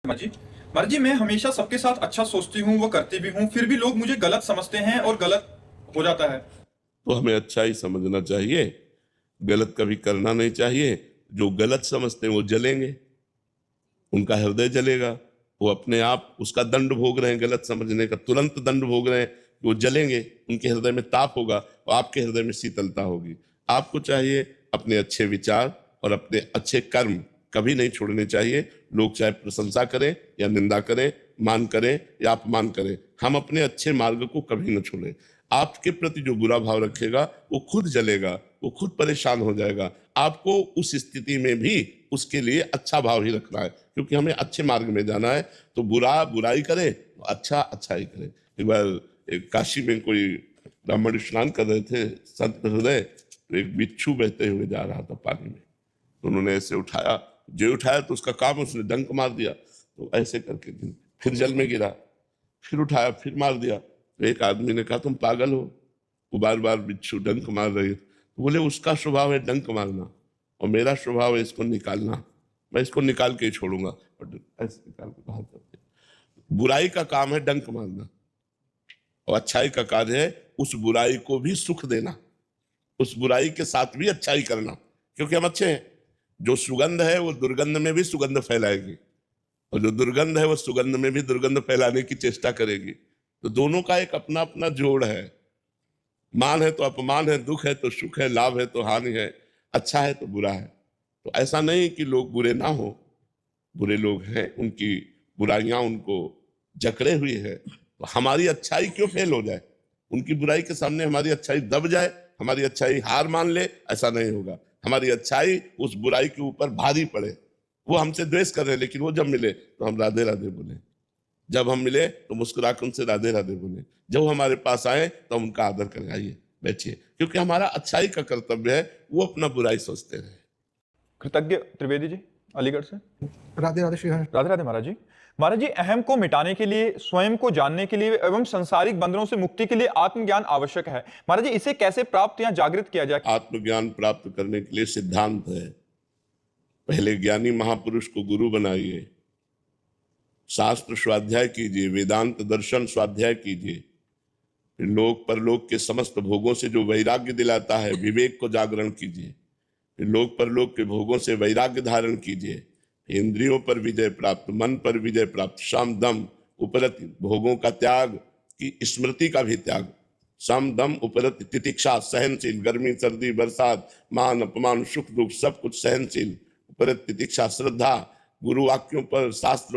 महाराज जी, मैं हमेशा सबके साथ अच्छा सोचती हूँ, वो करती भी हूँ, फिर भी लोग मुझे गलत समझते हैं और गलत हो जाता है। तो हमें अच्छा ही समझना चाहिए, गलत कभी करना नहीं चाहिए। जो गलत समझते हैं वो जलेंगे, उनका हृदय जलेगा, वो अपने आप उसका दंड भोग रहे हैं, गलत समझने का तुरंत दंड भोग रहे हैं। वो जलेंगे, उनके हृदय में ताप होगा और आपके हृदय में शीतलता होगी। आपको चाहिए अपने अच्छे विचार और अपने अच्छे कर्म कभी नहीं छोड़ने चाहिए। लोग चाहे प्रशंसा करें या निंदा करें, मान करें या अपमान करें, हम अपने अच्छे मार्ग को कभी न छोड़ें। आपके प्रति जो बुरा भाव रखेगा वो खुद जलेगा, वो खुद परेशान हो जाएगा। आपको उस स्थिति में भी उसके लिए अच्छा भाव ही रखना है, क्योंकि हमें अच्छे मार्ग में जाना है। तो बुरा बुराई करे, अच्छा अच्छाई करे। एक बार एक काशी में कोई ब्राह्मण स्नान कर रहे थे, संत हृदय, तो एक बिच्छू बहते हुए जा रहा था पानी में। तो उन्होंने ऐसे उठाया, जो उठाया तो उसका काम, उसने डंक मार दिया, तो ऐसे करके फिर जल में गिरा, फिर उठाया, फिर मार दिया। तो एक आदमी ने कहा, तुम पागल हो, वो बार बार बिच्छू डंक मार रही है। तो बोले, उसका स्वभाव है डंक मारना और मेरा स्वभाव है इसको निकालना, मैं इसको निकाल के ही छोड़ूंगा। और ऐसे निकाल के बाहर कर दिया। बुराई का काम है डंक मारना और अच्छाई का कार्य है उस बुराई को भी सुख देना, उस बुराई के साथ भी अच्छाई करना, क्योंकि हम अच्छे हैं। जो सुगंध है वो दुर्गंध में भी सुगंध फैलाएगी और जो दुर्गंध है वो सुगंध में भी दुर्गंध फैलाने की चेष्टा करेगी। तो दोनों का एक अपना अपना जोड़ है। मान है तो अपमान है, दुख है तो सुख है, लाभ है तो हानि है, अच्छा है तो बुरा है। तो ऐसा नहीं कि लोग बुरे ना हो, बुरे लोग हैं, उनकी बुराइयां उनको जकड़े हुई है। तो हमारी अच्छाई क्यों फेल हो जाए, उनकी बुराई के सामने हमारी अच्छाई दब जाए, हमारी अच्छाई हार मान ले, ऐसा नहीं होगा। हमारी अच्छाई उस बुराई के ऊपर भारी पड़े। वो हमसे द्वेष कर रहे हैं, लेकिन वो जब मिले तो हम राधे राधे बोले, जब हम मिले तो मुस्कुरा कर उनसे राधे राधे बोले, जब वो हमारे पास आए तो हम उनका आदर करें, आइए बैठिए, क्योंकि हमारा अच्छाई का कर्तव्य है, वो अपना बुराई सोचते रहे। कृतज्ञ त्रिवेदी जी, अलीगढ़ से। राधे राधे श्री हरि। राधे राधे महाराज जी। महाराज जी, अहम को मिटाने के लिए, स्वयं को जानने के लिए एवं संसारिक बंधनों से मुक्ति के लिए आत्मज्ञान आवश्यक है। महाराज जी, इसे कैसे प्राप्त या जागृत किया जाए? आत्मज्ञान प्राप्त करने के लिए सिद्धांत है, पहले ज्ञानी महापुरुष को गुरु बनाइए, शास्त्र स्वाध्याय कीजिए, वेदांत दर्शन स्वाध्याय कीजिए, फिर लोक परलोक के समस्त भोगों से जो वैराग्य दिलाता है, विवेक को जागरण कीजिए, फिर लोक परलोक के भोगों से वैराग्य धारण कीजिए, इंद्रियों पर विजय प्राप्त, मन पर विजय प्राप्त, शम दम उपरति, भोगों का त्याग की स्मृति का भी त्याग, सम दम उपरति, तितिक्षा सहनशील, गर्मी सर्दी बरसात, मान अपमान सुख दुख सब कुछ सहनशील, उपरत तितिक्षा, श्रद्धा, गुरु वाक्यों पर शास्त्र